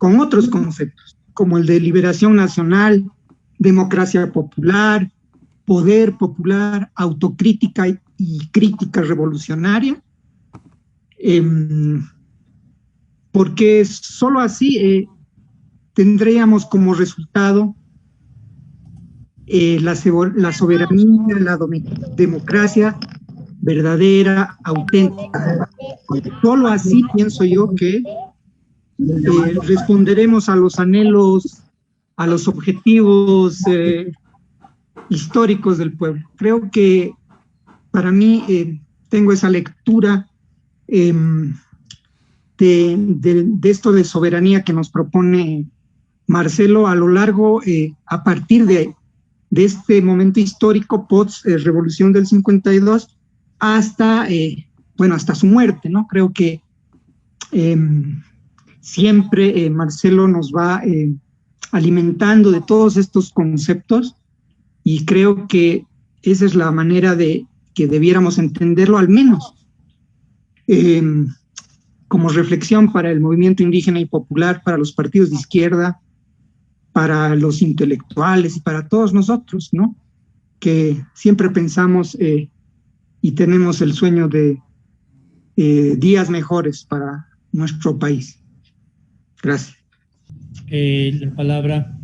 con otros conceptos, como el de liberación nacional, democracia popular, poder popular, autocrítica y crítica revolucionaria, porque solo así tendríamos como resultado la soberanía, la democracia verdadera, auténtica. Solo así pienso yo que responderemos a los anhelos, a los objetivos históricos del pueblo. Creo que para mí tengo esa lectura de esto de soberanía que nos propone Marcelo a lo largo, a partir de este momento histórico post-revolución del 52 hasta, bueno, hasta su muerte, ¿no? Creo que siempre Marcelo nos va alimentando de todos estos conceptos y creo que esa es la manera de que debiéramos entenderlo, al menos como reflexión para el movimiento indígena y popular, para los partidos de izquierda, para los intelectuales y para todos nosotros, ¿no? Que siempre pensamos y tenemos el sueño de días mejores para nuestro país. Gracias. La palabra.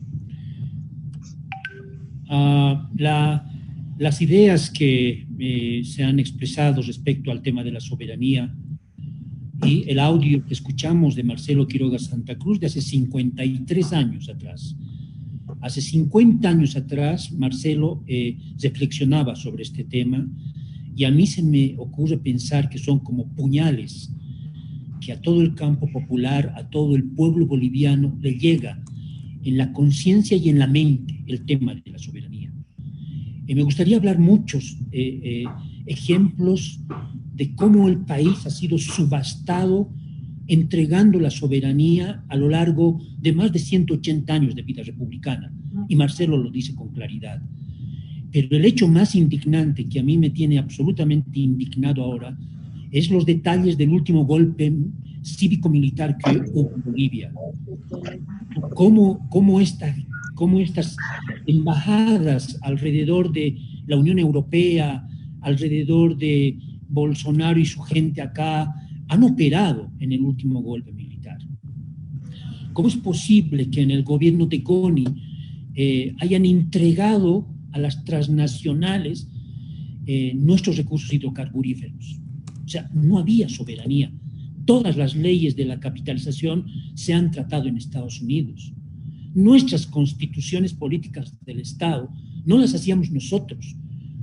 Las ideas que se han expresado respecto al tema de la soberanía y el audio que escuchamos de Marcelo Quiroga Santa Cruz de hace 53 años atrás. Hace 50 años atrás, Marcelo reflexionaba sobre este tema y a mí se me ocurre pensar que son como puñales que a todo el campo popular, a todo el pueblo boliviano le llega en la conciencia y en la mente el tema de la soberanía. Me gustaría hablar muchos ejemplos de cómo el país ha sido subastado entregando la soberanía a lo largo de más de 180 años de vida republicana, y Marcelo lo dice con claridad. Pero el hecho más indignante que a mí me tiene absolutamente indignado ahora es los detalles del último golpe cívico-militar que hubo en Bolivia. Cómo estas embajadas alrededor de la Unión Europea, alrededor de Bolsonaro y su gente acá, han operado en el último golpe militar. ¿Cómo es posible que en el gobierno de Goni hayan entregado a las transnacionales nuestros recursos hidrocarburíferos? O sea, no había soberanía. Todas las leyes de la capitalización se han tratado en Estados Unidos. Nuestras constituciones políticas del Estado no las hacíamos nosotros.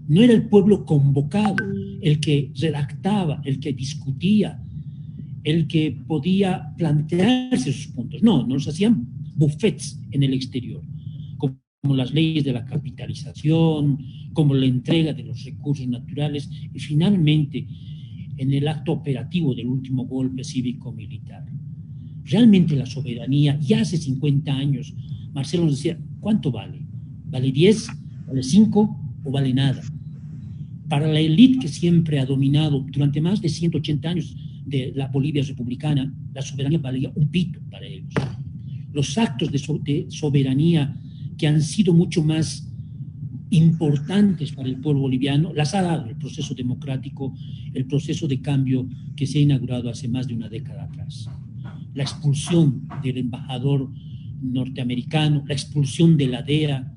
No era el pueblo convocado el que redactaba, el que discutía, el que podía plantearse sus puntos. No, nos hacían buffets en el exterior, como las leyes de la capitalización, como la entrega de los recursos naturales y finalmente en el acto operativo del último golpe cívico-militar. Realmente la soberanía, ya hace 50 años, Marcelo nos decía, ¿cuánto vale? ¿Vale 10? ¿Vale 5? ¿O vale nada? Para la élite que siempre ha dominado durante más de 180 años de la Bolivia republicana, la soberanía valía un pito para ellos. Los actos de soberanía que han sido mucho más importantes para el pueblo boliviano, las ha dado el proceso democrático, el proceso de cambio que se ha inaugurado hace más de una década atrás. La expulsión del embajador norteamericano, la expulsión de la DEA,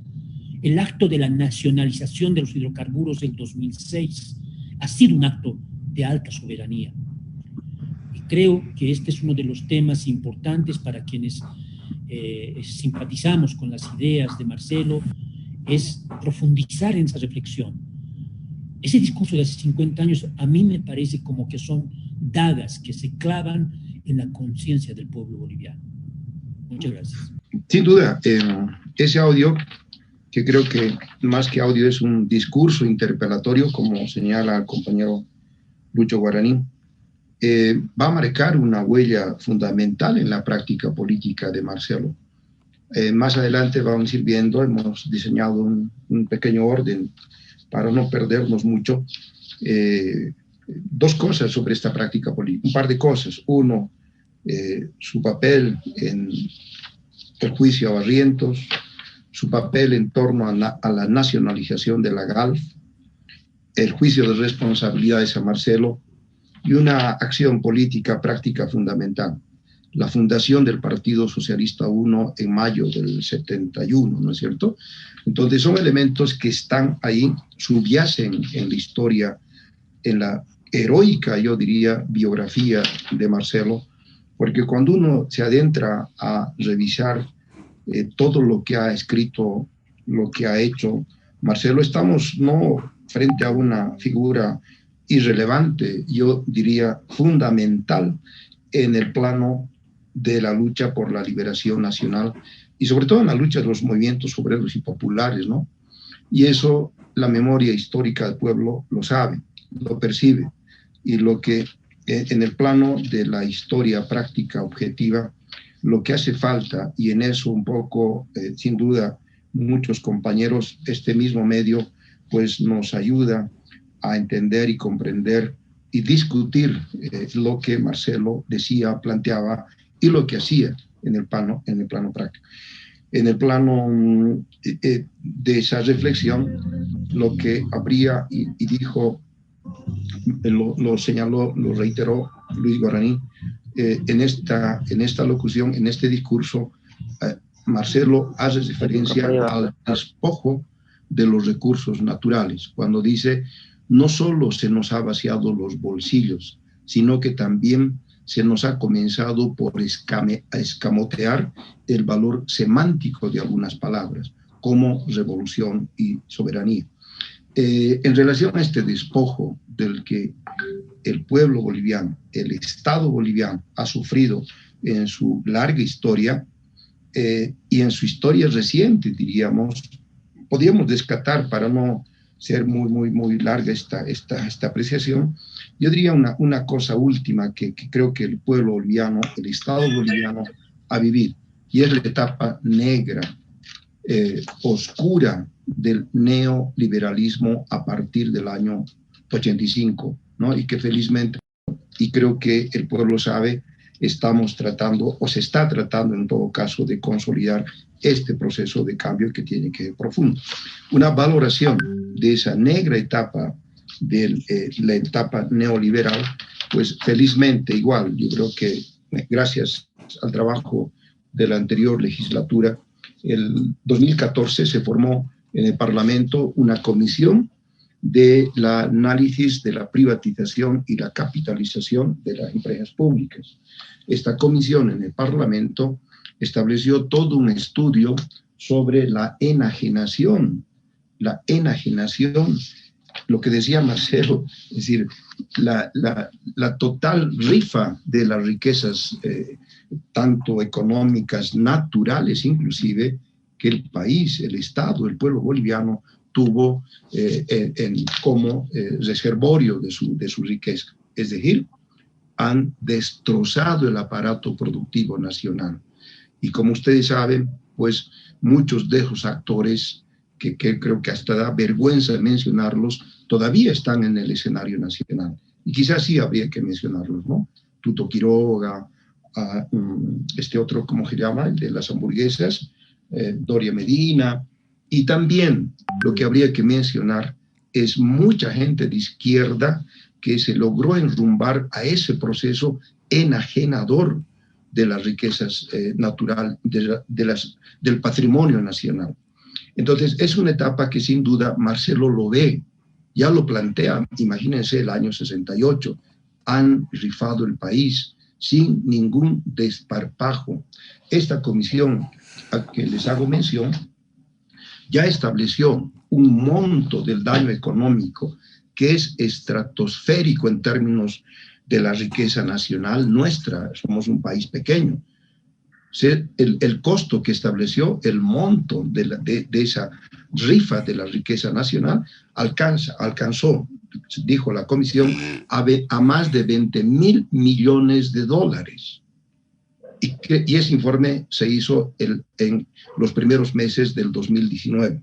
el acto de la nacionalización de los hidrocarburos del 2006, ha sido un acto de alta soberanía. Y creo que este es uno de los temas importantes para quienes simpatizamos con las ideas de Marcelo, es profundizar en esa reflexión. Ese discurso de hace 50 años a mí me parece como que son dagas que se clavan en la conciencia del pueblo boliviano. Muchas gracias. Sin duda, ese audio, que creo que más que audio es un discurso interpelatorio, como señala el compañero Lucho Guaraní, va a marcar una huella fundamental en la práctica política de Marcelo. Más adelante vamos a ir viendo, hemos diseñado un pequeño orden para no perdernos mucho. Dos cosas sobre esta práctica política, un par de cosas. Uno, su papel en el juicio a Barrientos, su papel en torno a la nacionalización de la GALF, el juicio de responsabilidades a Marcelo y una acción política práctica fundamental, la fundación del Partido Socialista 1 en mayo del 71, ¿no es cierto? Entonces son elementos que están ahí, subyacen en la historia, en la heroica, yo diría, biografía de Marcelo, porque cuando uno se adentra a revisar todo lo que ha escrito, lo que ha hecho Marcelo, estamos no frente a una figura irrelevante, yo diría fundamental en el plano de la lucha por la liberación nacional y sobre todo en la lucha de los movimientos obreros y populares, ¿no? Y eso la memoria histórica del pueblo lo sabe, lo percibe, y lo que en el plano de la historia práctica objetiva, lo que hace falta, y en eso un poco, sin duda, muchos compañeros, este mismo medio, pues nos ayuda a entender y comprender y discutir lo que Marcelo decía, planteaba y lo que hacía en el plano práctico. En el plano de esa reflexión, lo que habría, y dijo, lo señaló, lo reiteró Luis Guaraní, en esta locución, en este discurso, Marcelo hace referencia al despojo de los recursos naturales, cuando dice, no solo se nos ha vaciado los bolsillos, sino que también se nos ha comenzado por escamotear el valor semántico de algunas palabras, como revolución y soberanía. En relación a este despojo del que el pueblo boliviano, el Estado boliviano ha sufrido en su larga historia y en su historia reciente, diríamos, podríamos descartar, para no ser muy larga esta apreciación, yo diría una cosa última que creo que el pueblo boliviano, el Estado boliviano ha vivido, y es la etapa negra, oscura del neoliberalismo a partir del año 85, ¿no? Y que felizmente, y creo que el pueblo sabe, estamos tratando, o se está tratando en todo caso, de consolidar este proceso de cambio que tiene que ser profundo. Una valoración de esa negra etapa, de la etapa neoliberal, pues felizmente igual, yo creo que gracias al trabajo de la anterior legislatura, el 2014 se formó en el Parlamento una comisión del análisis de la privatización y la capitalización de las empresas públicas. Esta comisión en el Parlamento estableció todo un estudio sobre la enajenación, lo que decía Marcelo, es decir, la total rifa de las riquezas, tanto económicas, naturales inclusive, que el país, el Estado, el pueblo boliviano tuvo como reservorio de su riqueza. Es decir, han destrozado el aparato productivo nacional. Y como ustedes saben, pues muchos de esos actores, que creo que hasta da vergüenza mencionarlos, todavía están en el escenario nacional. Y quizás sí habría que mencionarlos, ¿no? Tuto Quiroga, este otro, ¿cómo se llama? El de las hamburguesas, Doria Medina, y también lo que habría que mencionar es mucha gente de izquierda que se logró enrumbar a ese proceso enajenador de las riquezas naturales, del patrimonio nacional. Entonces, es una etapa que sin duda Marcelo lo ve, ya lo plantea, imagínense el año 68, han rifado el país sin ningún desparpajo. Esta comisión a que les hago mención ya estableció un monto del daño económico que es estratosférico en términos de la riqueza nacional nuestra. Somos un país pequeño. El costo que estableció, el monto de esa rifa de la riqueza nacional, alcanzó, dijo la comisión, a más de 20.000 millones de dólares. Y ese informe se hizo en los primeros meses del 2019.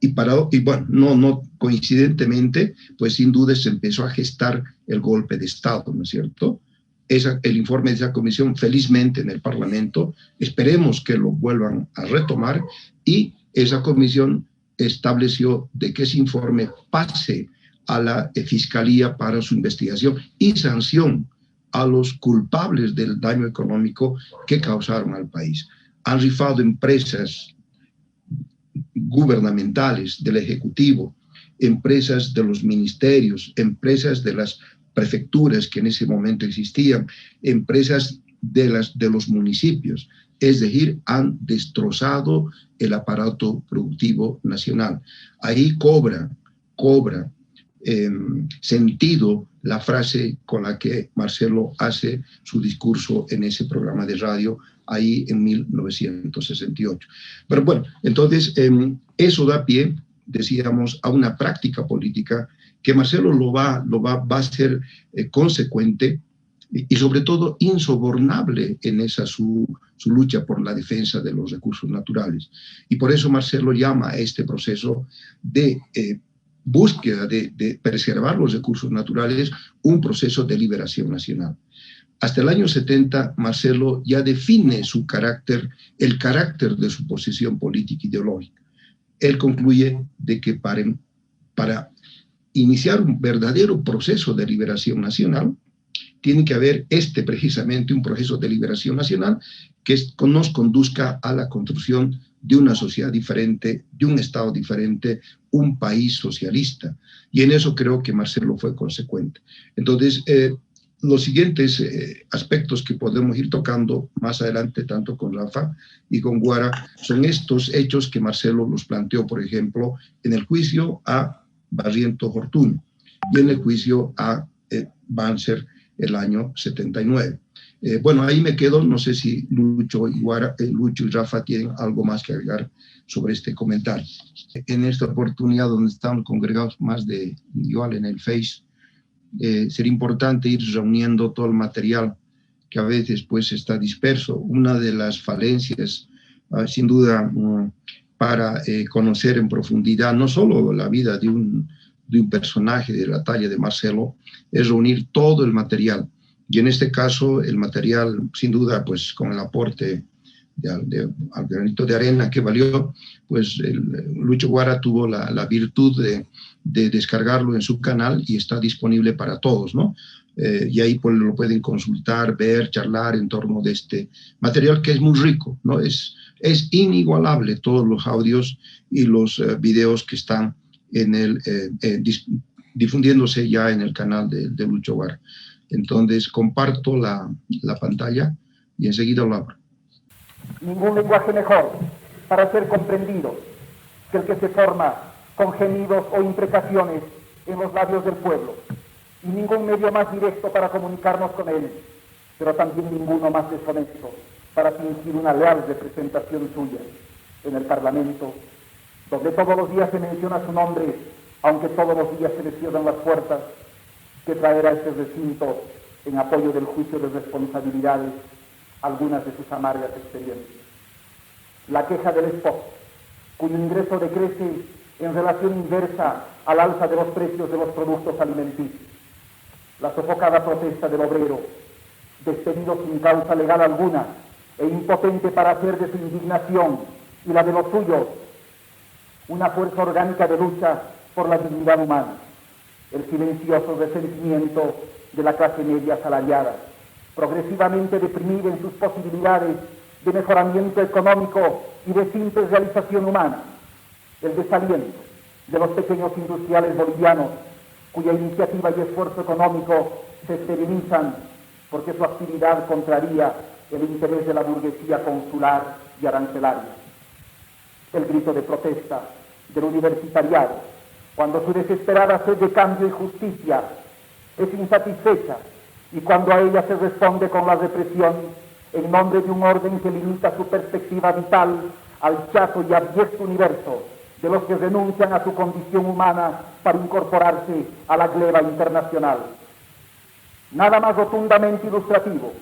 Y bueno, no coincidentemente, pues sin duda se empezó a gestar el golpe de Estado, ¿no es cierto?, el informe de esa comisión felizmente en el Parlamento. Esperemos que lo vuelvan a retomar, y esa comisión estableció de que ese informe pase a la Fiscalía para su investigación y sanción a los culpables del daño económico que causaron al país. Han rifado empresas gubernamentales, del Ejecutivo, empresas de los ministerios, empresas de las prefecturas que en ese momento existían, empresas de los municipios. Es decir, han destrozado el aparato productivo nacional. Ahí cobra sentido la frase con la que Marcelo hace su discurso en ese programa de radio ahí en 1968. Pero bueno, entonces eso da pie, decíamos, a una práctica política que Marcelo va a ser consecuente y sobre todo insobornable en esa su lucha por la defensa de los recursos naturales. Y por eso Marcelo llama a este proceso de búsqueda de preservar los recursos naturales un proceso de liberación nacional. Hasta el año 70, Marcelo ya define el carácter de su posición política ideológica. Él concluye de que para iniciar un verdadero proceso de liberación nacional, tiene que haber precisamente un proceso de liberación nacional que nos conduzca a la construcción de una sociedad diferente, de un Estado diferente, un país socialista. Y en eso creo que Marcelo fue consecuente. Entonces, los siguientes aspectos que podemos ir tocando más adelante, tanto con Rafa y con Guara, son estos hechos que Marcelo los planteó, por ejemplo, en el juicio a Barrientos Ortuño y en el juicio a Banzer el año 79. Bueno, ahí me quedo, no sé si Lucho y Rafa tienen algo más que agregar sobre este comentario. En esta oportunidad donde estamos congregados más de igual en el Face, sería importante ir reuniendo todo el material que a veces pues está disperso. Una de las falencias, sin duda, para conocer en profundidad no solo la vida de un personaje de la talla de Marcelo, es reunir todo el material. Y en este caso, el material, sin duda, pues con el aporte al granito de arena que valió, pues Lucho Guara tuvo la virtud de descargarlo en su canal y está disponible para todos, ¿no? Y ahí pues lo pueden consultar, ver, charlar en torno de este material que es muy rico, ¿no? Es inigualable todos los audios y los videos que están difundiéndose ya en el canal de Lucho Guara. Entonces comparto la pantalla y enseguida lo abro. Ningún lenguaje mejor para ser comprendido que el que se forma con gemidos o imprecaciones en los labios del pueblo, y ningún medio más directo para comunicarnos con él, pero también ninguno más deshonesto para fingir una leal representación suya en el Parlamento, donde todos los días se menciona su nombre, aunque todos los días se le cierran las puertas, que traerá a este recinto en apoyo del juicio de responsabilidades algunas de sus amargas experiencias. La queja del esposo, cuyo ingreso decrece en relación inversa al alza de los precios de los productos alimenticios. La sofocada protesta del obrero, despedido sin causa legal alguna e impotente para hacer de su indignación y la de los suyos una fuerza orgánica de lucha por la dignidad humana. El silencioso resentimiento de la clase media asalariada, progresivamente deprimida en sus posibilidades de mejoramiento económico y de simple realización humana. El desaliento de los pequeños industriales bolivianos, cuya iniciativa y esfuerzo económico se esterilizan porque su actividad contraría el interés de la burguesía consular y arancelaria. El grito de protesta del universitariado, cuando su desesperada sed de cambio y justicia es insatisfecha y cuando a ella se responde con la represión en nombre de un orden que limita su perspectiva vital al chato y abyecto universo de los que renuncian a su condición humana para incorporarse a la gleba internacional. Nada más rotundamente ilustrativo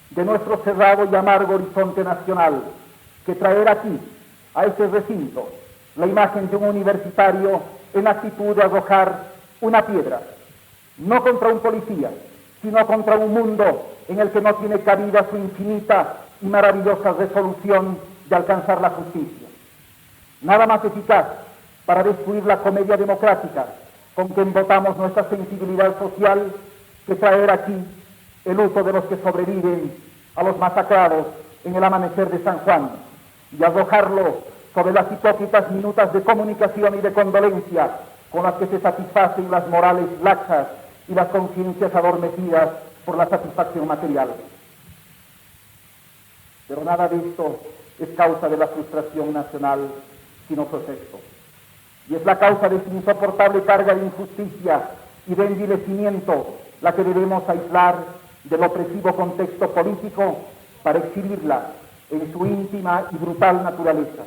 de nuestro cerrado y amargo horizonte nacional que traer aquí, a este recinto, la imagen de un universitario en actitud de arrojar una piedra, no contra un policía, sino contra un mundo en el que no tiene cabida su infinita y maravillosa resolución de alcanzar la justicia. Nada más eficaz para destruir la comedia democrática con que embotamos nuestra sensibilidad social que traer aquí el luto de los que sobreviven a los masacrados en el amanecer de San Juan y arrojarlo sobre las hipócritas minutas de comunicación y de condolencia con las que se satisfacen las morales laxas y las conciencias adormecidas por la satisfacción material. Pero nada de esto es causa de la frustración nacional, sino proceso. Y es la causa de su insoportable carga de injusticia y de envilecimiento la que debemos aislar del opresivo contexto político para exhibirla en su íntima y brutal naturaleza.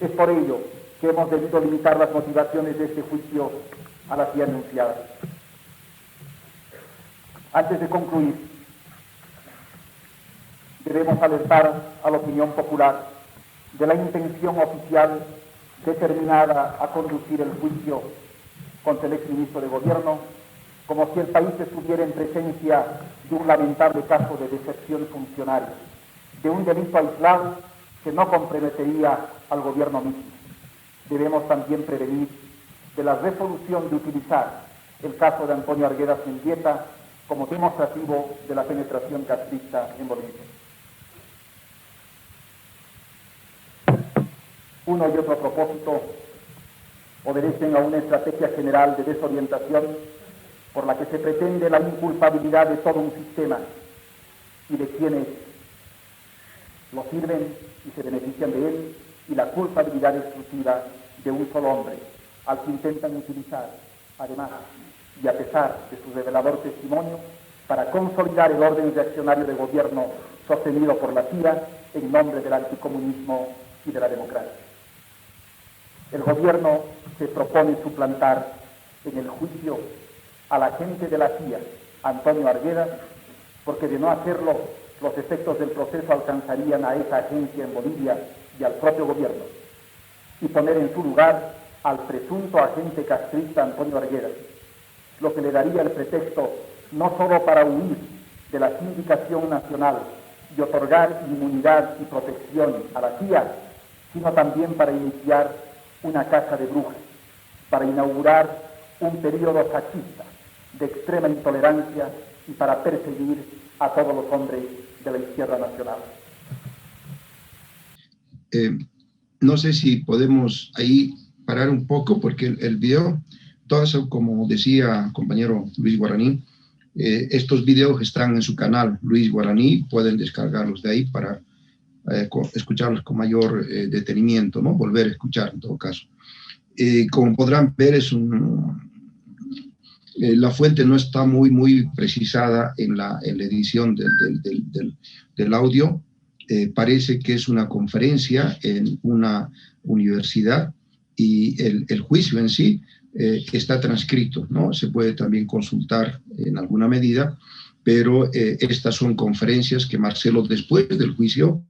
Es por ello que hemos debido limitar las motivaciones de este juicio a las ya anunciadas. Antes de concluir, debemos alertar a la opinión popular de la intención oficial determinada a conducir el juicio contra el exministro de Gobierno, como si el país estuviera en presencia de un lamentable caso de deserción funcionaria, de un delito aislado que no comprometería al gobierno mismo. Debemos también prevenir de la resolución de utilizar el caso de Antonio Arguedas Mendieta como demostrativo de la penetración castrista en Bolivia. Uno y otro propósito obedecen a una estrategia general de desorientación por la que se pretende la inculpabilidad de todo un sistema y de quienes lo sirven y se benefician de él, y la culpabilidad exclusiva de un solo hombre, al que intentan utilizar, además y a pesar de su revelador testimonio, para consolidar el orden reaccionario de gobierno sostenido por la CIA en nombre del anticomunismo y de la democracia. El gobierno se propone suplantar en el juicio al agente de la CIA, Antonio Arguedas, porque de no hacerlo, los efectos del proceso alcanzarían a esa agencia en Bolivia y al propio gobierno, y poner en su lugar al presunto agente castrista Antonio Arguedas, lo que le daría el pretexto no solo para huir de la sindicación nacional y otorgar inmunidad y protección a la CIA, sino también para iniciar una caza de brujas, para inaugurar un periodo fascista de extrema intolerancia y para perseguir a todos los hombres de la izquierda nacional. No sé si podemos ahí parar un poco, porque el video, todo eso, como decía el compañero Luis Guaraní, estos videos están en su canal Luis Guaraní, pueden descargarlos de ahí para escucharlos con mayor detenimiento, ¿no? Volver a escuchar en todo caso. Como podrán ver, la fuente no está muy precisada en la edición del audio. Parece que es una conferencia en una universidad y el juicio en sí está transcrito, ¿no? Se puede también consultar en alguna medida, pero estas son conferencias que Marcelo, después del juicio,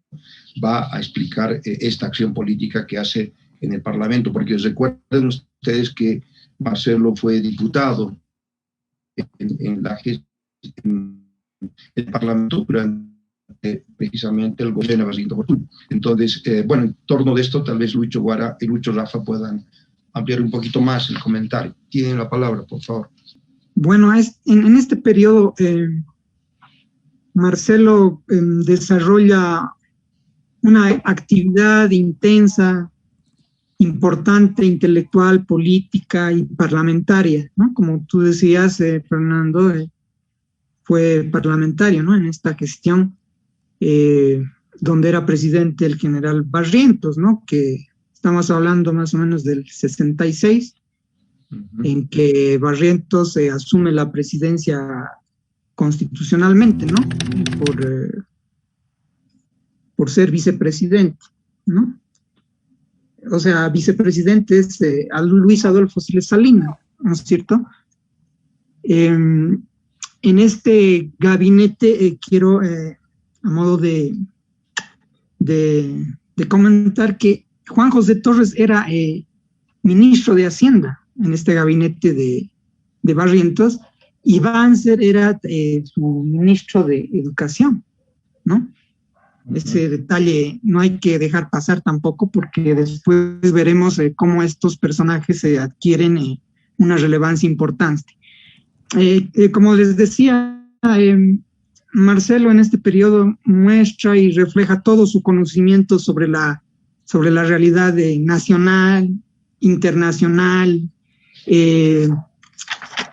va a explicar esta acción política que hace en el Parlamento, porque recuerden ustedes que Marcelo fue diputado en el Parlamento durante precisamente el gobierno de Jacinto Fortuny. Entonces, bueno, en torno de esto, tal vez Lucho Guara y Lucho Rafa puedan ampliar un poquito más el comentario. Tienen la palabra, por favor. Bueno, en este periodo, Marcelo desarrolla una actividad intensa, importante, intelectual, política y parlamentaria, ¿no? Como tú decías, Fernando, fue parlamentario, ¿no? En esta gestión, donde era presidente el general Barrientos, ¿no? Que estamos hablando más o menos del 66, en que Barrientos asume la presidencia constitucionalmente, ¿no? Por ser vicepresidente, ¿no? O sea, vicepresidente es a Luis Adolfo Siles Salinas, ¿no es cierto? En este gabinete quiero, a modo de comentar que Juan José Torres era ministro de Hacienda en este gabinete de Barrientos, y Banzer era su ministro de Educación, ¿no? Ese detalle no hay que dejar pasar tampoco, porque después veremos cómo estos personajes adquieren una relevancia importante. Como les decía, Marcelo en este periodo muestra y refleja todo su conocimiento sobre la realidad nacional, internacional,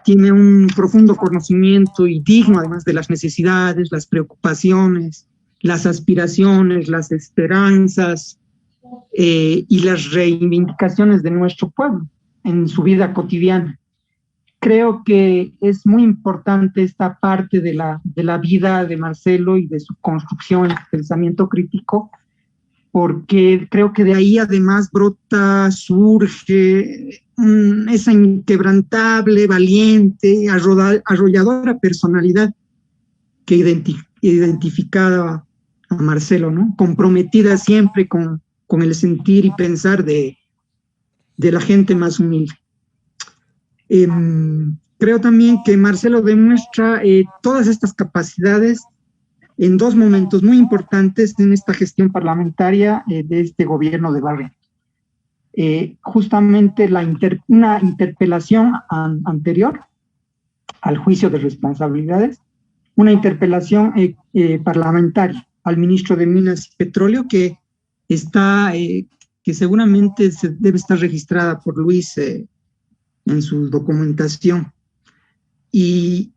tiene un profundo conocimiento y digno además de las necesidades, las preocupaciones, las aspiraciones, las esperanzas y las reivindicaciones de nuestro pueblo en su vida cotidiana. Creo que es muy importante esta parte de la vida de Marcelo y de su construcción en el pensamiento crítico, porque creo que de ahí además surge esa inquebrantable, valiente, arrolladora personalidad que identificaba a Marcelo, ¿no? Comprometida siempre con el sentir y pensar de la gente más humilde. Creo también que Marcelo demuestra todas estas capacidades en dos momentos muy importantes en esta gestión parlamentaria de este gobierno de Barrientos. Justamente una interpelación anterior al juicio de responsabilidades, una interpelación parlamentaria al ministro de Minas y Petróleo que seguramente debe estar registrada por Luis en su documentación, y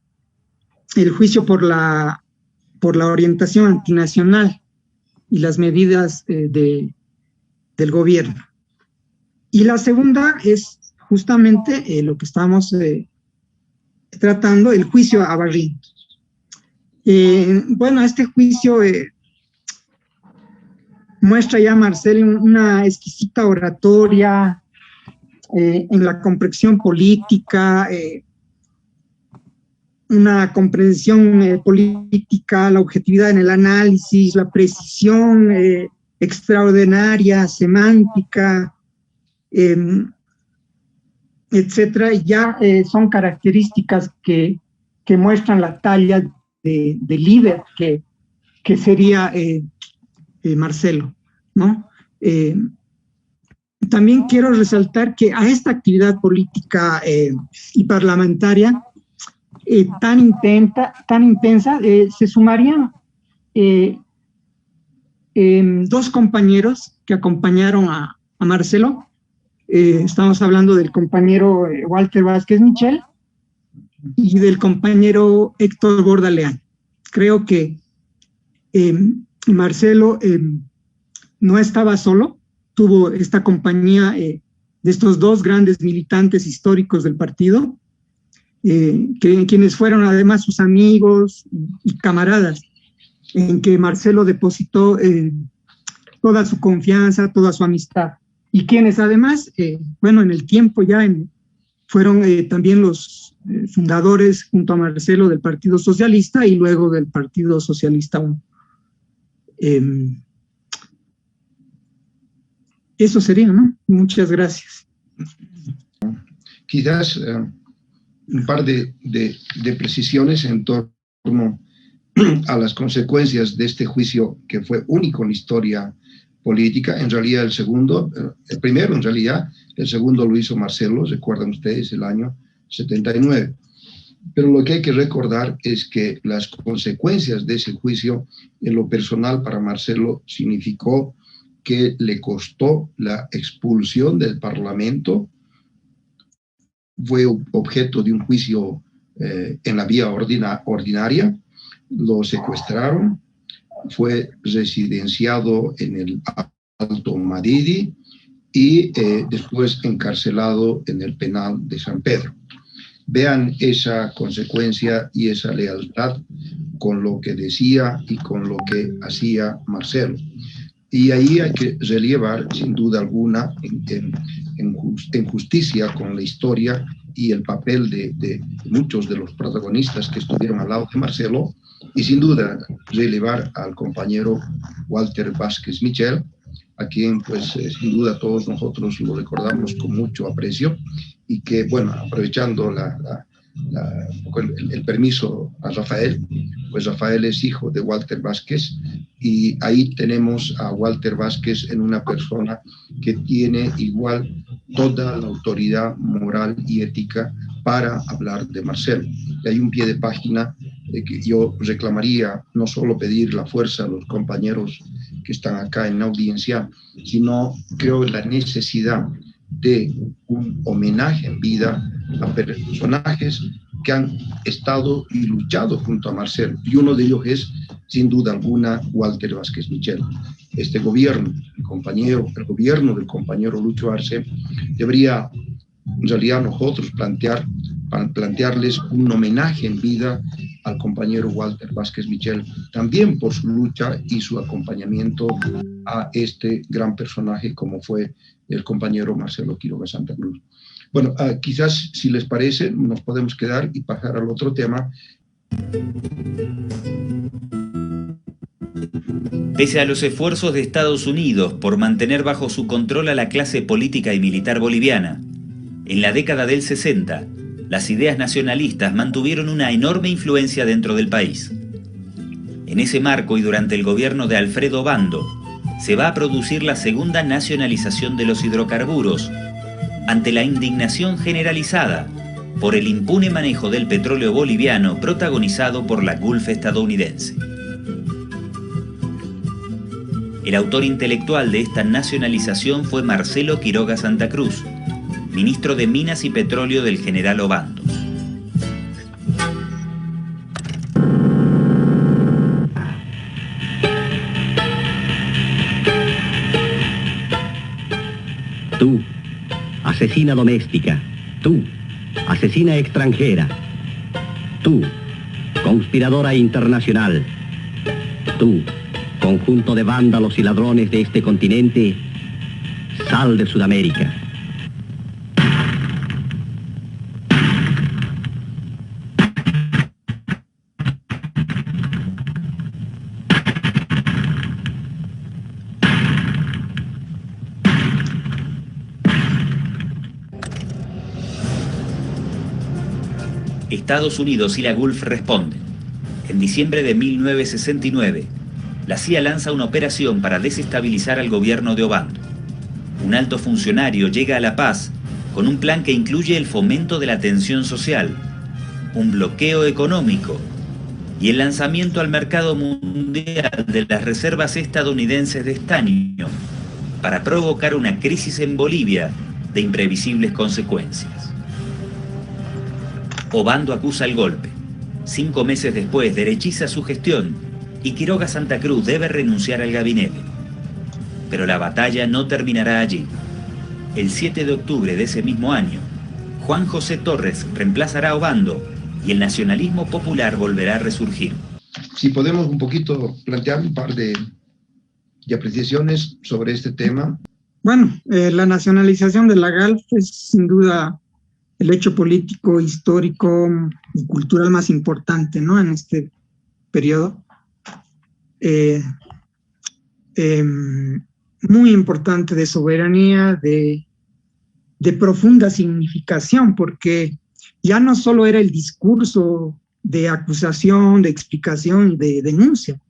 el juicio por la orientación antinacional y las medidas del gobierno. Y la segunda es justamente lo que estamos tratando, el juicio a Barrientos. Bueno, este juicio muestra ya a Marcelo una exquisita oratoria en la comprensión política, una comprensión política, la objetividad en el análisis, la precisión extraordinaria, semántica, etcétera, ya son características que muestran la talla de líder que sería Marcelo, ¿no? También quiero resaltar que a esta actividad política y parlamentaria tan intensa, se sumarían dos compañeros que acompañaron a Marcelo. Estamos hablando del compañero Walter Vázquez Michel y del compañero Héctor Borda Leán. Creo que Marcelo no estaba solo, tuvo esta compañía de estos dos grandes militantes históricos del partido, quienes fueron además sus amigos y camaradas, en que Marcelo depositó toda su confianza, toda su amistad, y quienes además, bueno, en el tiempo ya fueron también los fundadores junto a Marcelo del Partido Socialista y luego del Partido Socialista 1. Eso sería, ¿no? Muchas gracias. Quizás un par de precisiones en torno a las consecuencias de este juicio que fue único en la historia política. En realidad el primero en realidad, el segundo lo hizo Marcelo, recuerdan ustedes, el año 79. Pero lo que hay que recordar es que las consecuencias de ese juicio en lo personal para Marcelo significó que le costó la expulsión del Parlamento, fue objeto de un juicio en la vía ordinaria, lo secuestraron, fue residenciado en el Alto Madidi y después encarcelado en el penal de San Pedro. Vean esa consecuencia y esa lealtad con lo que decía y con lo que hacía Marcelo. Y ahí hay que relevar, sin duda alguna, en justicia con la historia y el papel de muchos de los protagonistas que estuvieron al lado de Marcelo, y sin duda relevar al compañero Walter Vázquez Michel, a quien pues sin duda todos nosotros lo recordamos con mucho aprecio, y que, bueno, aprovechando el permiso a Rafael, pues Rafael es hijo de Walter Vázquez, y ahí tenemos a Walter Vázquez en una persona que tiene igual toda la autoridad moral y ética para hablar de Marcelo. Y hay un pie de página que yo reclamaría, no solo pedir la fuerza a los compañeros que están acá en la audiencia, sino creo la necesidad de un homenaje en vida a personajes que han estado y luchado junto a Marcelo, y uno de ellos es, sin duda alguna, Walter Vázquez Michel. Este gobierno, el gobierno del compañero Lucho Arce, debería, en realidad, nosotros plantearles un homenaje en vida al compañero Walter Vázquez Michel, también por su lucha y su acompañamiento a este gran personaje como fue el compañero Marcelo Quiroga Santa Cruz. Bueno, quizás, si les parece, nos podemos quedar y pasar al otro tema. Pese a los esfuerzos de Estados Unidos por mantener bajo su control a la clase política y militar boliviana, en la década del 60, las ideas nacionalistas mantuvieron una enorme influencia dentro del país. En ese marco y durante el gobierno de Alfredo Obando, se va a producir la segunda nacionalización de los hidrocarburos, ante la indignación generalizada por el impune manejo del petróleo boliviano protagonizado por la Gulf estadounidense. El autor intelectual de esta nacionalización fue Marcelo Quiroga Santa Cruz, ministro de Minas y Petróleo del general Obando. Tú, asesina doméstica. Tú, asesina extranjera. Tú, conspiradora internacional. Tú, conjunto de vándalos y ladrones de este continente, sal de Sudamérica. Estados Unidos y la Gulf responden. En diciembre de 1969, la CIA lanza una operación para desestabilizar al gobierno de Obando. Un alto funcionario llega a La Paz con un plan que incluye el fomento de la tensión social, un bloqueo económico y el lanzamiento al mercado mundial de las reservas estadounidenses de estaño para provocar una crisis en Bolivia de imprevisibles consecuencias. Obando acusa el golpe. 5 meses después derechiza su gestión y Quiroga Santa Cruz debe renunciar al gabinete. Pero la batalla no terminará allí. El 7 de octubre de ese mismo año, Juan José Torres reemplazará a Obando y el nacionalismo popular volverá a resurgir. Si podemos un poquito plantear un par de apreciaciones sobre este tema. Bueno, la nacionalización de la Gulf es sin duda el hecho político, histórico y cultural más importante, ¿no?, en este periodo. Muy importante, de soberanía, de profunda significación, porque ya no solo era el discurso de acusación, de explicación, de denuncia,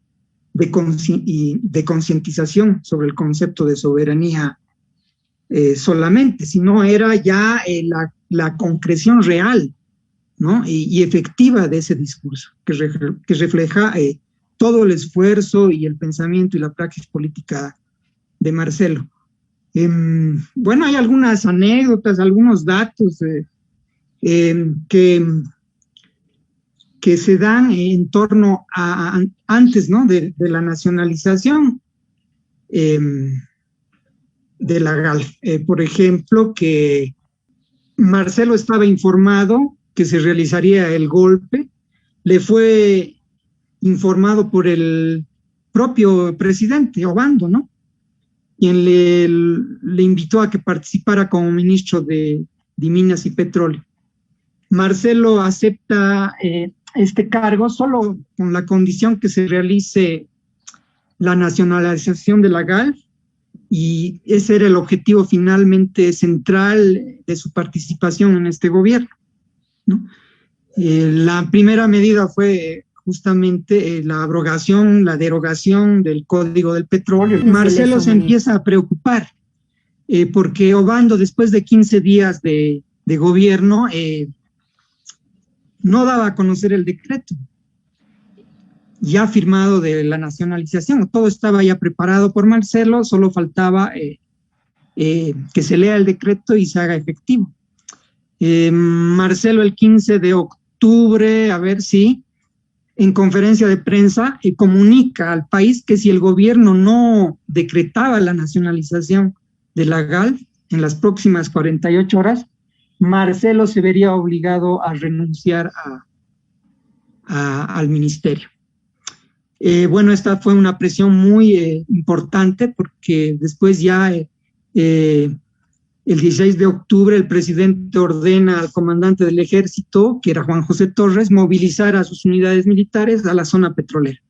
de concientización sobre el concepto de soberanía solamente, sino era ya la concreción real, ¿no?, y efectiva de ese discurso, que refleja todo el esfuerzo y el pensamiento y la praxis política de Marcelo. Bueno, hay algunas anécdotas, algunos datos que se dan en torno a antes, ¿no?, de la nacionalización de la Gulf. Por ejemplo, que Marcelo estaba informado que se realizaría el golpe, le fue informado por el propio presidente Obando, ¿no?, quien le invitó a que participara como ministro de Minas y Petróleo. Marcelo acepta este cargo solo con la condición que se realice la nacionalización de la Gulf, y ese era el objetivo finalmente central de su participación en este gobierno, ¿no? La primera medida fue justamente la abrogación, la derogación del Código del Petróleo. Marcelo se empieza a preocupar porque Obando, después de 15 días de gobierno, no daba a conocer el decreto ya firmado de la nacionalización. Todo estaba ya preparado por Marcelo, solo faltaba que se lea el decreto y se haga efectivo. Marcelo el 15 de octubre, a ver si, en conferencia de prensa, comunica al país que si el gobierno no decretaba la nacionalización de la GALF en las próximas 48 horas, Marcelo se vería obligado a renunciar al ministerio. Bueno, esta fue una presión muy importante porque después ya el 16 de octubre el presidente ordena al comandante del ejército, que era Juan José Torres, movilizar a sus unidades militares a la zona petrolera.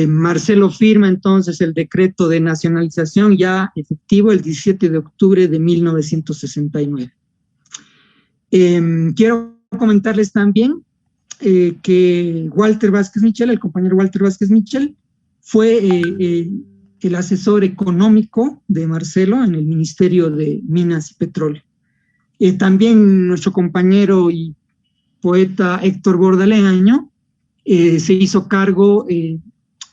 Marcelo firma entonces el decreto de nacionalización ya efectivo el 17 de octubre de 1969. Quiero comentarles también que Walter Vázquez Michel, el compañero Walter Vázquez Michel, fue el asesor económico de Marcelo en el Ministerio de Minas y Petróleo. También nuestro compañero y poeta Héctor Bordaleaño se hizo cargo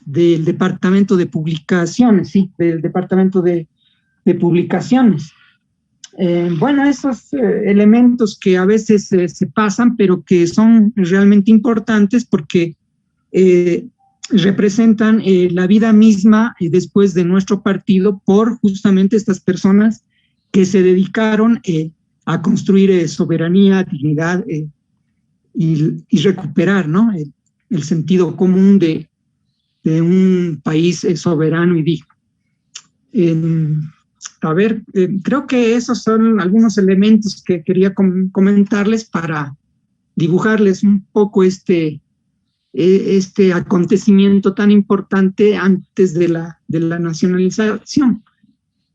del Departamento de Publicaciones, sí, del Departamento de Publicaciones. Bueno, esos elementos que a veces se pasan, pero que son realmente importantes porque representan la vida misma después de nuestro partido por justamente estas personas que se dedicaron a construir soberanía, dignidad y recuperar, ¿no?, el sentido común de un país soberano y digno. A ver, creo que esos son algunos elementos que quería comentarles para dibujarles un poco este acontecimiento tan importante antes de la nacionalización.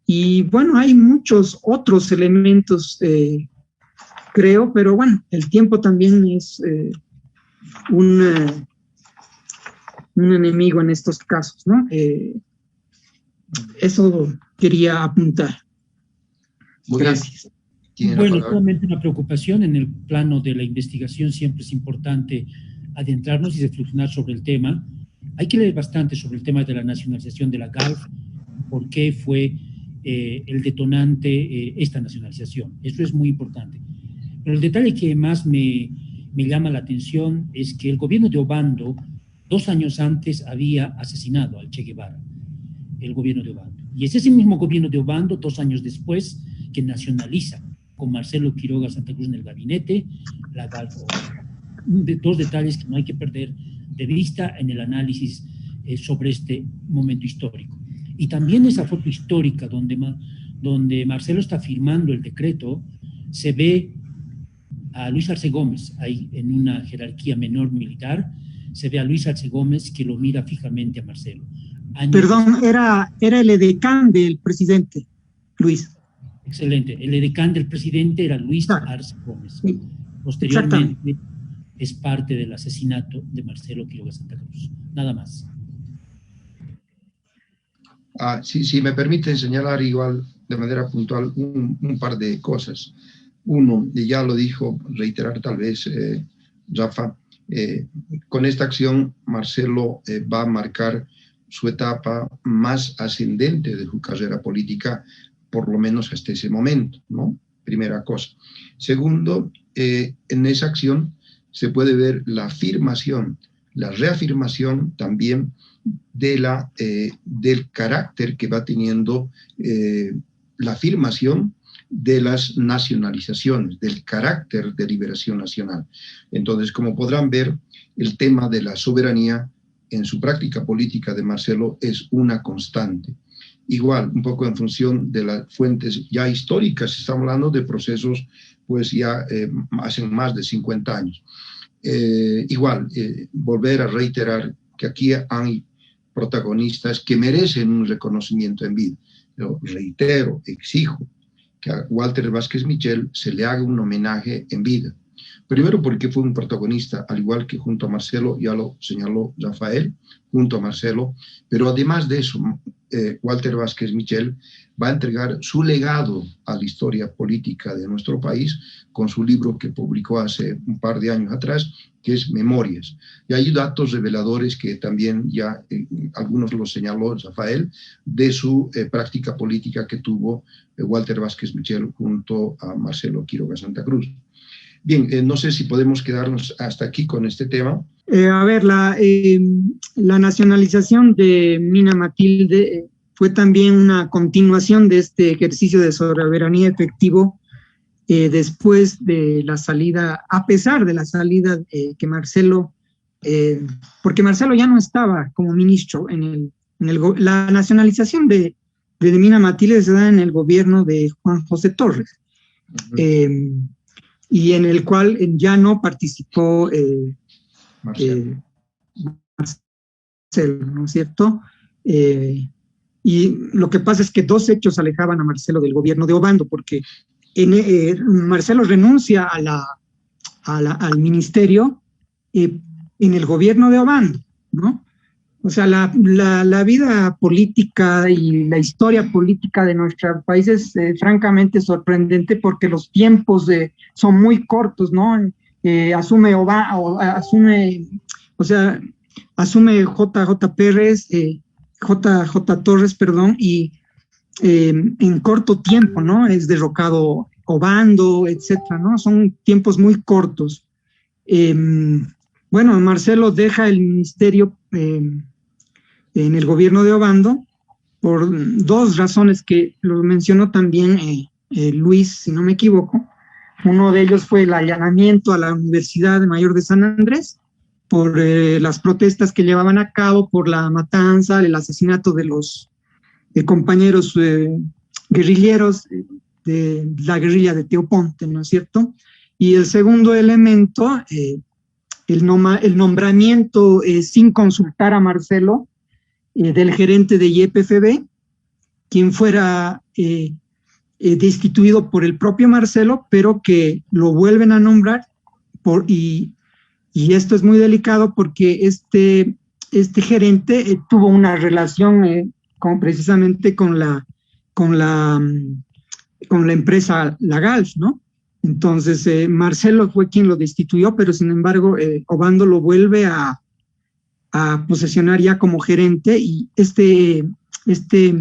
Y bueno, hay muchos otros elementos, creo, pero bueno, el tiempo también es un enemigo en estos casos, ¿no? Eso quería apuntar. Gracias. Bueno, solamente una preocupación en el plano de la investigación. Siempre es importante adentrarnos y reflexionar sobre el tema. Hay que leer bastante sobre el tema de la nacionalización de la GALF, por qué fue el detonante esta nacionalización. Eso es muy importante. Pero el detalle que más me llama la atención es que el gobierno de Obando 2 años antes había asesinado al Che Guevara, el gobierno de Obando. Y es ese mismo gobierno de Obando, 2 años después, que nacionaliza con Marcelo Quiroga Santa Cruz en el gabinete la GALF. Dos detalles que no hay que perder de vista en el análisis sobre este momento histórico. Y también esa foto histórica donde Marcelo está firmando el decreto, se ve a Luis Arce Gómez, ahí en una jerarquía menor militar, se ve a Luis Arce Gómez que lo mira fijamente a Marcelo. Perdón, era el edecán del presidente, Luis. Excelente, el edecán del presidente era Luis Arce Gómez. Sí. Posteriormente es parte del asesinato de Marcelo Quiroga Santa Cruz. Nada más. Si me permiten señalar igual de manera puntual un par de cosas. Uno, y ya lo dijo, reiterar tal vez Rafa, con esta acción Marcelo va a marcar su etapa más ascendente de su carrera política, por lo menos hasta ese momento, ¿no? Primera cosa. Segundo, en esa acción se puede ver la afirmación, la reafirmación también de del carácter que va teniendo la afirmación de las nacionalizaciones, del carácter de liberación nacional. Entonces, como podrán ver, el tema de la soberanía en su práctica política de Marcelo es una constante. Igual, un poco en función de las fuentes ya históricas, estamos hablando de procesos pues ya hacen más de 50 años. Volver a reiterar que aquí hay protagonistas que merecen un reconocimiento en vida. Yo reitero, exijo que a Walter Vázquez Michel se le haga un homenaje en vida, Primero porque fue un protagonista, al igual que junto a Marcelo, ya lo señaló Rafael, junto a Marcelo, pero además de eso, Walter Vázquez Michel va a entregar su legado a la historia política de nuestro país con su libro que publicó hace un par de años atrás, que es Memorias. Y hay datos reveladores que también ya algunos los señaló Rafael, de su práctica política que tuvo Walter Vázquez Michel junto a Marcelo Quiroga Santa Cruz. Bien, no sé si podemos quedarnos hasta aquí con este tema. A ver, la nacionalización de Mina Matilde fue también una continuación de este ejercicio de soberanía efectivo después de la salida, a pesar de la salida que Marcelo, porque Marcelo ya no estaba como ministro la nacionalización de Mina Matilde se da en el gobierno de Juan José Torres. Y en el cual ya no participó Marcelo, ¿no es cierto? Y lo que pasa es que dos hechos alejaban a Marcelo del gobierno de Obando, porque Marcelo renuncia al ministerio en el gobierno de Obando, ¿no? O sea, la vida política y la historia política de nuestro país es francamente sorprendente porque los tiempos son muy cortos, ¿no? Asume JJ Pérez, JJ Torres, perdón, y en corto tiempo, ¿no? Es derrocado Obando, etcétera, ¿no? Son tiempos muy cortos. Bueno, Marcelo deja el ministerio en el gobierno de Obando por dos razones que lo mencionó también Luis, si no me equivoco. Uno de ellos fue el allanamiento a la Universidad Mayor de San Andrés por las protestas que llevaban a cabo, por la matanza, el asesinato de los compañeros guerrilleros de la guerrilla de Teoponte, ¿no es cierto? Y el segundo elemento, el nombramiento sin consultar a Marcelo del gerente de YPFB, quien fuera destituido por el propio Marcelo, pero que lo vuelven a nombrar, y esto es muy delicado porque este gerente tuvo una relación precisamente con la empresa Lagalf, ¿no? Entonces Marcelo fue quien lo destituyó, pero sin embargo Obando lo vuelve a posesionar ya como gerente, y este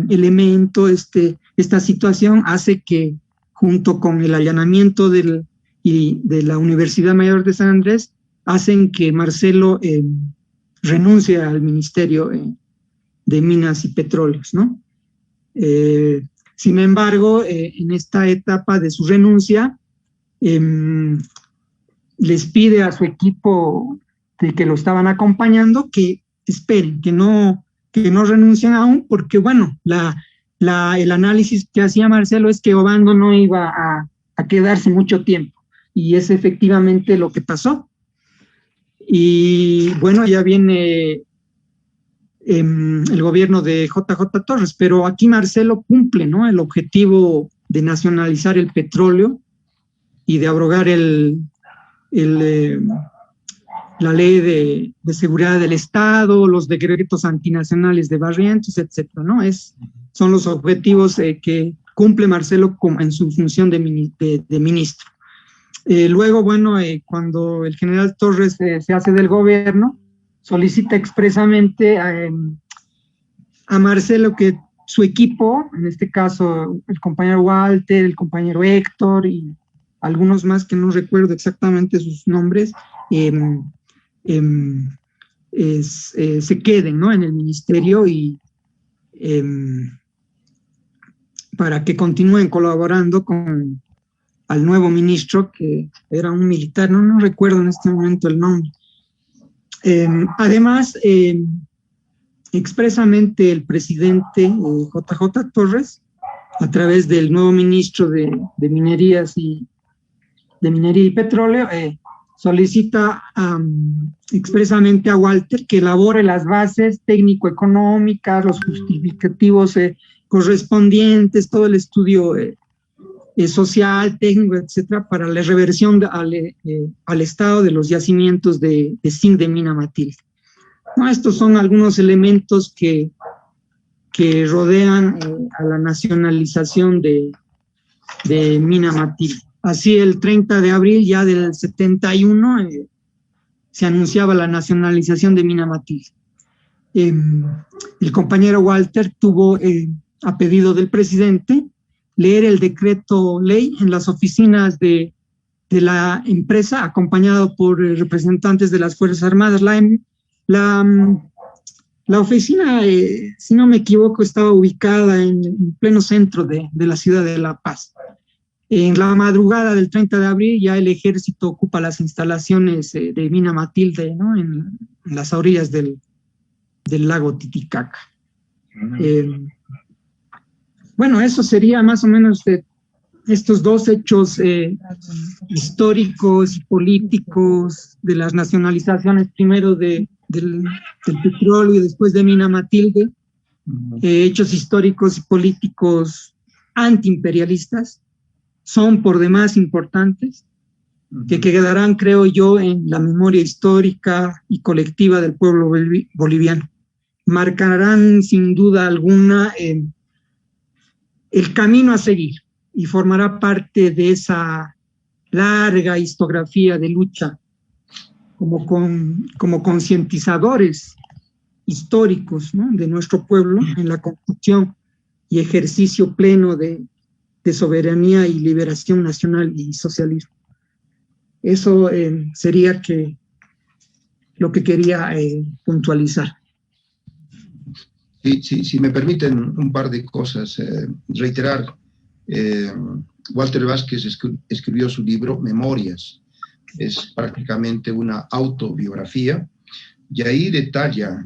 elemento, esta situación hace que, junto con el allanamiento de la Universidad Mayor de San Andrés, hacen que Marcelo renuncie al Ministerio de Minas y Petróleos, ¿no? Sin embargo, en esta etapa de su renuncia, les pide a su equipo que lo estaban acompañando que esperen, que no renuncien aún, porque bueno, el análisis que hacía Marcelo es que Obando no iba a quedarse mucho tiempo, y es efectivamente lo que pasó. Y bueno, ya viene el gobierno de JJ Torres, pero aquí Marcelo cumple, ¿no?, el objetivo de nacionalizar el petróleo y de abrogar la ley de seguridad del Estado, los decretos antinacionales de Barrientos, etcétera, ¿no? Son los objetivos que cumple Marcelo en su función de ministro. Luego, bueno, cuando el general Torres se hace del gobierno, solicita expresamente a Marcelo que su equipo, en este caso el compañero Walter, el compañero Héctor y algunos más que no recuerdo exactamente sus nombres, se queden, ¿no?, en el ministerio, y para que continúen colaborando con al nuevo ministro, que era un militar, no recuerdo en este momento el nombre. Además, expresamente el presidente JJ Torres, a través del nuevo ministro de Minería y Petróleo, solicita expresamente a Walter que elabore las bases técnico-económicas, los justificativos correspondientes, todo el estudio social, técnico, etcétera, para la reversión al estado de los yacimientos de zinc de Mina Matilde. No, estos son algunos elementos que rodean a la nacionalización de Mina Matilde. Así, el 30 de abril ya del 71 se anunciaba la nacionalización de Mina Matilde. El compañero Walter tuvo, a pedido del presidente, leer el decreto ley en las oficinas de la empresa, acompañado por representantes de las Fuerzas Armadas. La oficina, si no me equivoco, estaba ubicada en pleno centro de la ciudad de La Paz. En la madrugada del 30 de abril ya el ejército ocupa las instalaciones de Mina Matilde, ¿no? En las orillas del lago Titicaca. Bueno, eso sería más o menos de estos dos hechos históricos y políticos de las nacionalizaciones, primero del petróleo y después de Mina Matilde, hechos históricos y políticos antiimperialistas, son por demás importantes, que quedarán, creo yo, en la memoria histórica y colectiva del pueblo boliviano. Marcarán sin duda alguna el camino a seguir y formará parte de esa larga historiografía de lucha como concientizadores históricos, ¿no?, de nuestro pueblo en la construcción y ejercicio pleno de soberanía y liberación nacional y socialismo. Eso sería lo que quería puntualizar. Sí, si me permiten un par de cosas, reiterar, Walter Vázquez escribió su libro Memorias, es prácticamente una autobiografía, y ahí detalla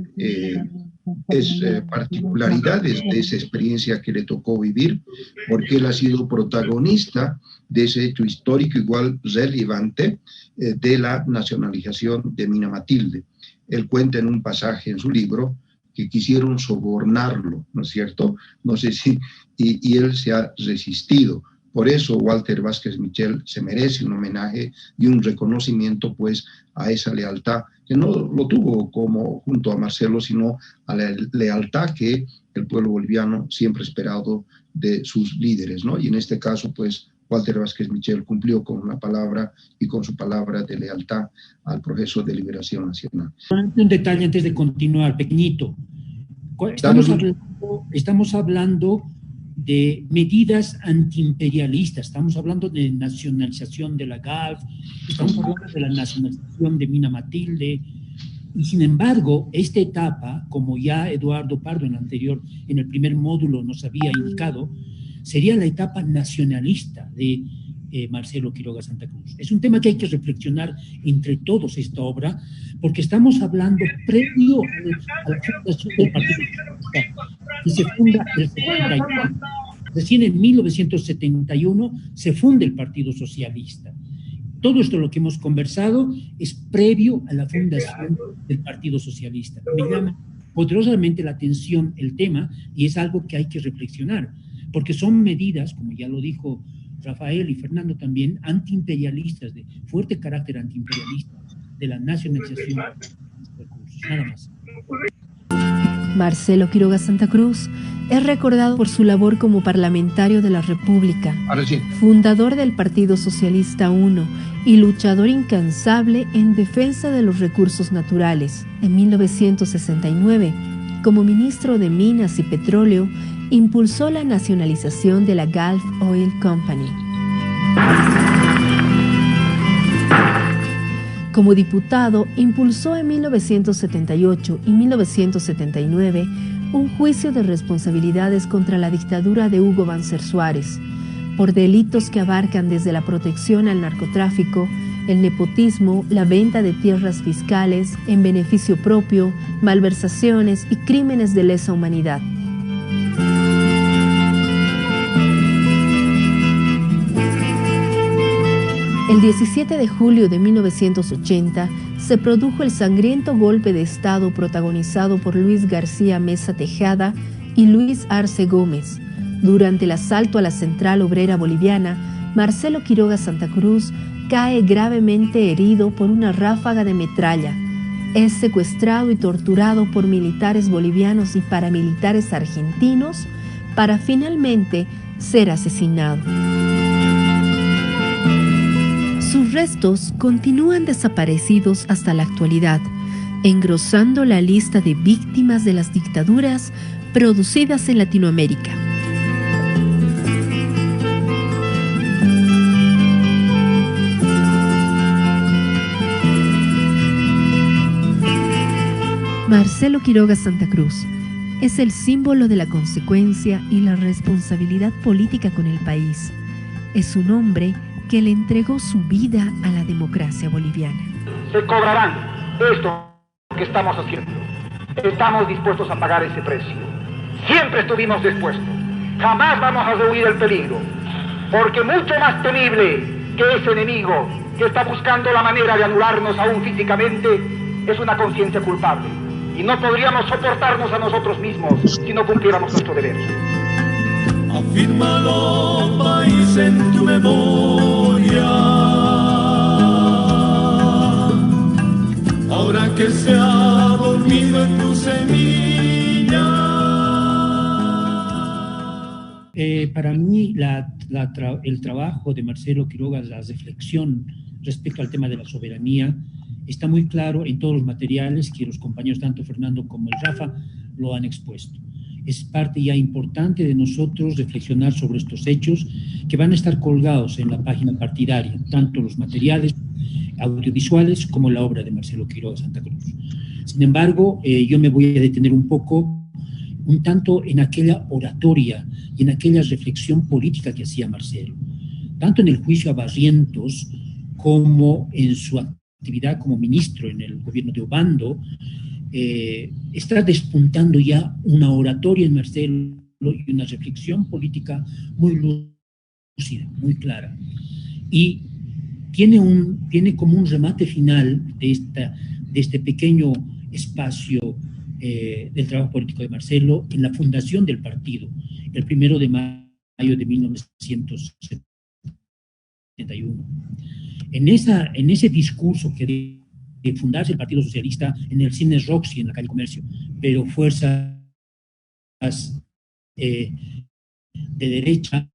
particularidades de esa experiencia que le tocó vivir, porque él ha sido protagonista de ese hecho histórico igual relevante de la nacionalización de Mina Matilde. Él cuenta en un pasaje en su libro que quisieron sobornarlo, ¿no es cierto? No sé si, y él se ha resistido. Por eso Walter Vázquez Michel se merece un homenaje y un reconocimiento, pues, a esa lealtad, que no lo tuvo como junto a Marcelo, sino a la lealtad que el pueblo boliviano siempre ha esperado de sus líderes, ¿no? Y en este caso, pues, Walter Vázquez Michel cumplió con una palabra y con su palabra de lealtad al proceso de liberación nacional. Un detalle antes de continuar, pequeñito. Estamos hablando de medidas antiimperialistas, estamos hablando de nacionalización de la GALF, estamos hablando de la nacionalización de Mina Matilde, y sin embargo, esta etapa, como ya Eduardo Pardo en el primer módulo nos había indicado, sería la etapa nacionalista de Marcelo Quiroga Santa Cruz. Es un tema que hay que reflexionar entre todos esta obra, porque estamos hablando previo a la fundación del Partido Socialista, que se funda el 71. Recién en 1971 se funda el Partido Socialista. Todo esto lo que hemos conversado es previo a la fundación del Partido Socialista. Me llama poderosamente la atención el tema y es algo que hay que reflexionar, porque son medidas, como ya lo dijo Rafael y Fernando también, antiimperialistas, de fuerte carácter antiimperialista, de la nacionalización de los recursos. Nada más. Marcelo Quiroga Santa Cruz es recordado por su labor como parlamentario de la República, fundador del Partido Socialista I y luchador incansable en defensa de los recursos naturales. En 1969, como ministro de Minas y Petróleo, impulsó la nacionalización de la Gulf Oil Company. Como diputado, impulsó en 1978 y 1979 un juicio de responsabilidades contra la dictadura de Hugo Banzer Suárez, por delitos que abarcan desde la protección al narcotráfico, el nepotismo, la venta de tierras fiscales en beneficio propio, malversaciones y crímenes de lesa humanidad. El 17 de julio de 1980 se produjo el sangriento golpe de Estado protagonizado por Luis García Meza Tejada y Luis Arce Gómez, Durante el asalto a la Central Obrera Boliviana, Marcelo Quiroga Santa Cruz cae gravemente herido por una ráfaga de metralla. Es secuestrado y torturado por militares bolivianos y paramilitares argentinos para finalmente ser asesinado. Sus restos continúan desaparecidos hasta la actualidad, engrosando la lista de víctimas de las dictaduras producidas en Latinoamérica. Marcelo Quiroga Santa Cruz es el símbolo de la consecuencia y la responsabilidad política con el país. Es un hombre que le entregó su vida a la democracia boliviana. Se cobrarán esto que estamos haciendo. Estamos dispuestos a pagar ese precio. Siempre estuvimos dispuestos. Jamás vamos a rehuir el peligro, porque mucho más temible que ese enemigo que está buscando la manera de anularnos aún físicamente es una conciencia culpable. Y no podríamos soportarnos a nosotros mismos si no cumpliéramos nuestro deber. Afírmalo, país, en tu memoria. Ahora que se ha dormido en tu semilla. Para mí, el trabajo de Marcelo Quiroga, la reflexión respecto al tema de la soberanía, está muy claro en todos los materiales que los compañeros, tanto Fernando como el Rafa, lo han expuesto. Es parte ya importante de nosotros reflexionar sobre estos hechos que van a estar colgados en la página partidaria, tanto los materiales audiovisuales como la obra de Marcelo Quiroga Santa Cruz. Sin embargo, yo me voy a detener un tanto en aquella oratoria y en aquella reflexión política que hacía Marcelo, tanto en el juicio a Barrientos como en su actividad como ministro en el gobierno de Obando. Está despuntando ya una oratoria en Marcelo y una reflexión política muy lúcida, muy clara. Y tiene como un remate final de este pequeño espacio del trabajo político de Marcelo en la fundación del partido, el 1 de mayo de 1971. En ese discurso que de fundarse el Partido Socialista en el Cine Roxy, en la calle Comercio, pero fuerzas de derecha,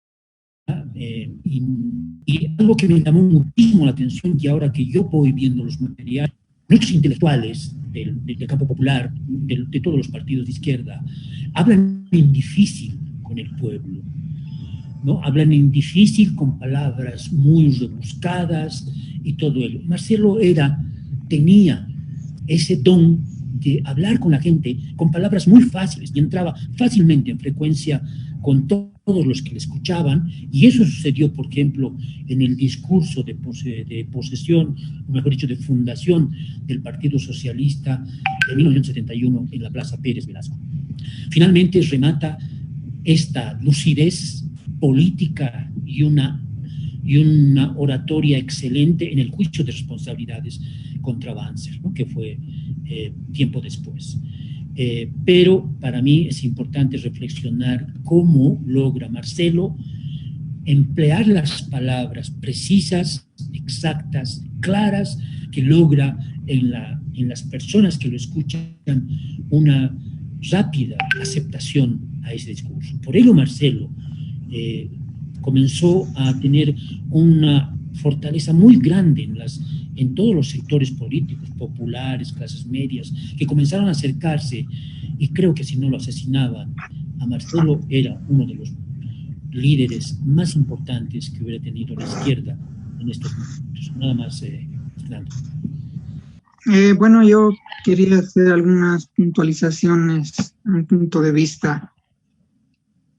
y algo que me llamó muchísimo la atención, y ahora que yo voy viendo los materiales, muchos intelectuales del campo popular, de todos los partidos de izquierda, hablan en difícil con el pueblo, ¿no? Hablan en difícil con palabras muy rebuscadas y todo ello. Marcelo tenía ese don de hablar con la gente con palabras muy fáciles y entraba fácilmente en frecuencia con todos los que le escuchaban, y eso sucedió, por ejemplo, en el discurso de posesión, o mejor dicho, de fundación del Partido Socialista de 1971 en la Plaza Pérez Velasco. Finalmente remata esta lucidez política y una oratoria excelente en el juicio de responsabilidades contra Banzer, ¿no? Que fue tiempo después. Pero para mí es importante reflexionar cómo logra Marcelo emplear las palabras precisas, exactas, claras, que logra en las personas que lo escuchan una rápida aceptación a ese discurso. Por ello Marcelo comenzó a tener una fortaleza muy grande en todos los sectores políticos, populares, clases medias, que comenzaron a acercarse, y creo que si no lo asesinaban a Marcelo, era uno de los líderes más importantes que hubiera tenido la izquierda en estos momentos. Nada más, Fernando. Bueno, yo quería hacer algunas puntualizaciones a un punto de vista.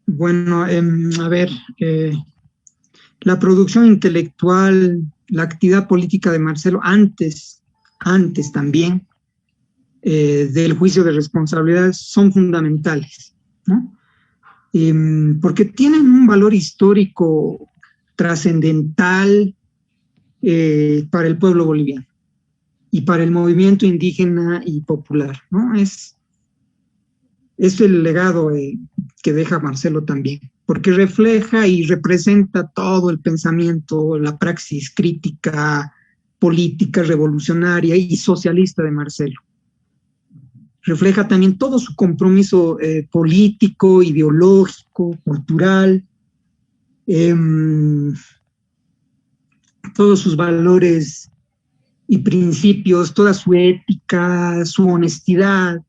Bueno, la producción intelectual, la actividad política de Marcelo antes también del juicio de responsabilidades son fundamentales, ¿no? Porque tienen un valor histórico trascendental para el pueblo boliviano y para el movimiento indígena y popular, ¿no? Es el legado que deja Marcelo también. porque refleja y representa todo el pensamiento, la praxis crítica, política, revolucionaria y socialista de Marcelo. Refleja también todo su compromiso político, ideológico, cultural, todos sus valores y principios, toda su ética, su honestidad,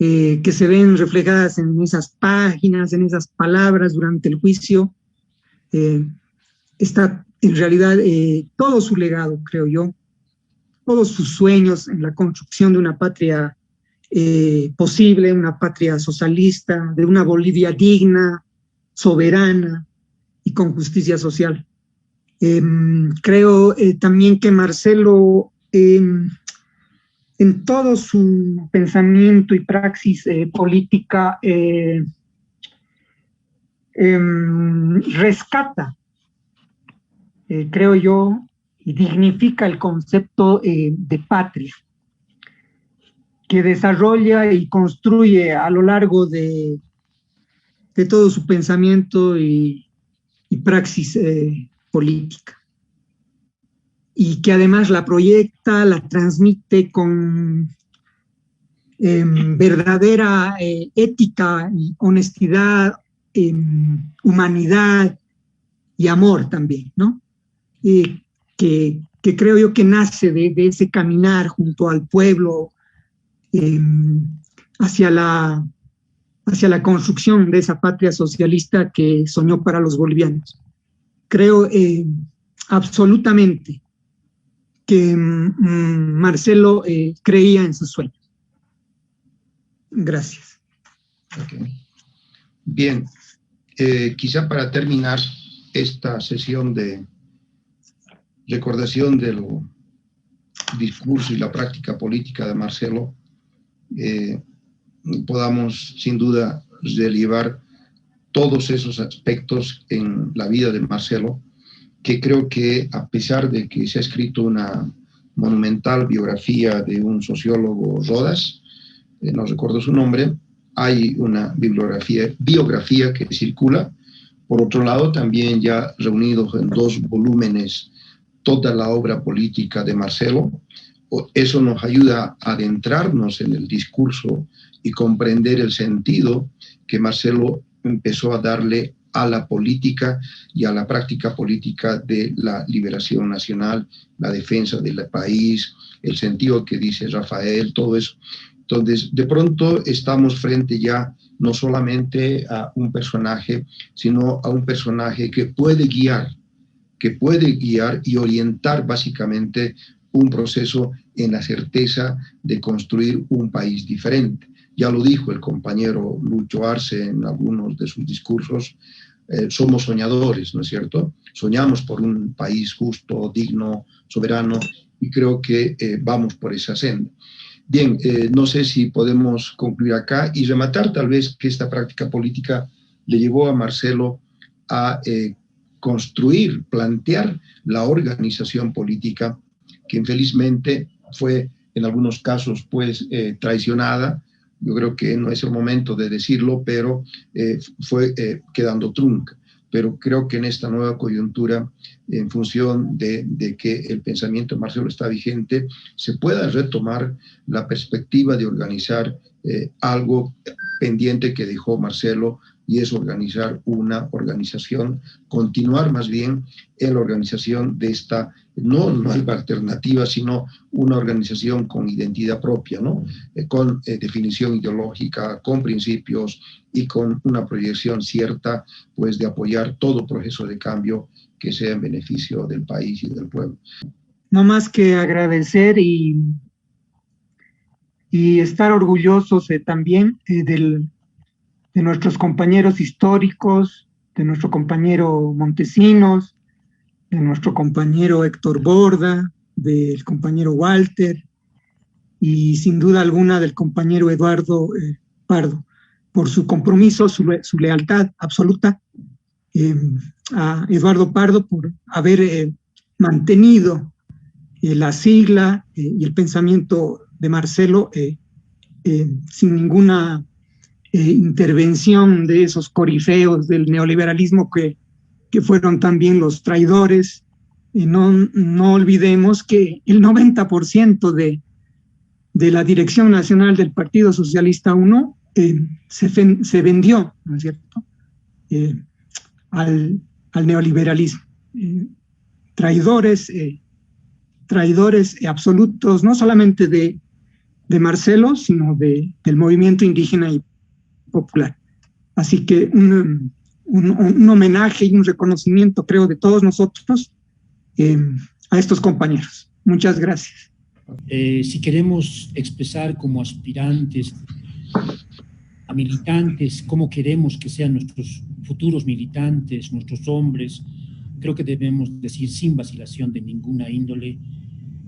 que se ven reflejadas en esas páginas, en esas palabras durante el juicio. Está en realidad todo su legado, creo yo, todos sus sueños en la construcción de una patria posible, una patria socialista, de una Bolivia digna, soberana y con justicia social. Creo también que Marcelo, en todo su pensamiento y praxis política, rescata, creo yo, y dignifica el concepto de patria, que desarrolla y construye a lo largo de todo su pensamiento y praxis política, y que además la proyecta, la transmite con verdadera ética, y honestidad, humanidad y amor también, ¿no? Que creo yo que nace de ese caminar junto al pueblo hacia la construcción de esa patria socialista que soñó para los bolivianos. Creo absolutamente que Marcelo creía en sus sueños. Gracias. Okay. Bien, quizá para terminar esta sesión de recordación del discurso y la práctica política de Marcelo, podamos sin duda relevar todos esos aspectos en la vida de Marcelo, que creo que a pesar de que se ha escrito una monumental biografía de un sociólogo Rodas, no recuerdo su nombre, hay una biografía que circula. Por otro lado, también ya reunidos en 2 volúmenes toda la obra política de Marcelo. Eso nos ayuda a adentrarnos en el discurso y comprender el sentido que Marcelo empezó a darle a la política y a la práctica política de la liberación nacional, la defensa del país, el sentido que dice Rafael, todo eso. Entonces, de pronto estamos frente ya no solamente a un personaje, sino a un personaje que puede guiar y orientar básicamente un proceso en la certeza de construir un país diferente. Ya lo dijo el compañero Lucho Arce en algunos de sus discursos, somos soñadores, ¿no es cierto? Soñamos por un país justo, digno, soberano, y creo que vamos por esa senda. Bien, no sé si podemos concluir acá y rematar tal vez que esta práctica política le llevó a Marcelo a construir, plantear la organización política que infelizmente fue en algunos casos pues traicionada. Yo creo que no es el momento de decirlo, pero fue quedando trunca. Pero creo que en esta nueva coyuntura, en función de que el pensamiento de Marcelo está vigente, se pueda retomar la perspectiva de organizar algo pendiente que dejó Marcelo, y es organizar una organización, continuar más bien en la organización de esta no nueva alternativa, sino una organización con identidad propia, ¿no? Con definición ideológica, con principios y con una proyección cierta, pues de apoyar todo proceso de cambio que sea en beneficio del país y del pueblo. No más que agradecer y estar orgullosos también de nuestros compañeros históricos, de nuestro compañero Montesinos, de nuestro compañero Héctor Borda, del compañero Walter y sin duda alguna del compañero Eduardo Pardo, por su compromiso, su lealtad absoluta, a Eduardo Pardo por haber mantenido la sigla y el pensamiento de Marcelo sin ninguna intervención de esos corifeos del neoliberalismo que fueron también los traidores. Y no olvidemos que el 90% de la dirección nacional del Partido Socialista 1 se vendió, ¿no es cierto?, al neoliberalismo. Traidores absolutos, no solamente de Marcelo, sino del movimiento indígena y popular. Así que un homenaje y un reconocimiento, creo, de todos nosotros a estos compañeros. Muchas gracias. Si queremos expresar como aspirantes a militantes cómo queremos que sean nuestros futuros militantes, nuestros hombres, creo que debemos decir sin vacilación de ninguna índole,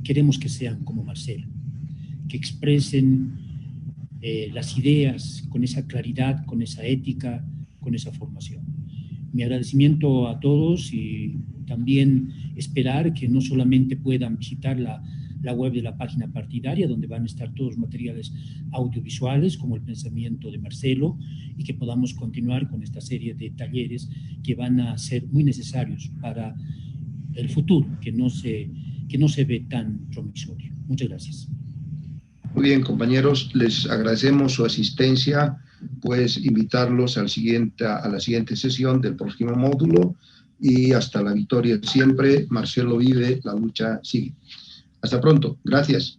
queremos que sean como Marcelo, que expresen las ideas con esa claridad, con esa ética, con esa formación. Mi agradecimiento a todos y también esperar que no solamente puedan visitar la web de la página partidaria, donde van a estar todos los materiales audiovisuales, como el pensamiento de Marcelo, y que podamos continuar con esta serie de talleres que van a ser muy necesarios para el futuro, que no se ve tan promisorio. Muchas gracias. Muy bien, compañeros, les agradecemos su asistencia, pues invitarlos a la siguiente sesión del próximo módulo, y hasta la victoria siempre. Marcelo vive, la lucha sigue. Hasta pronto. Gracias.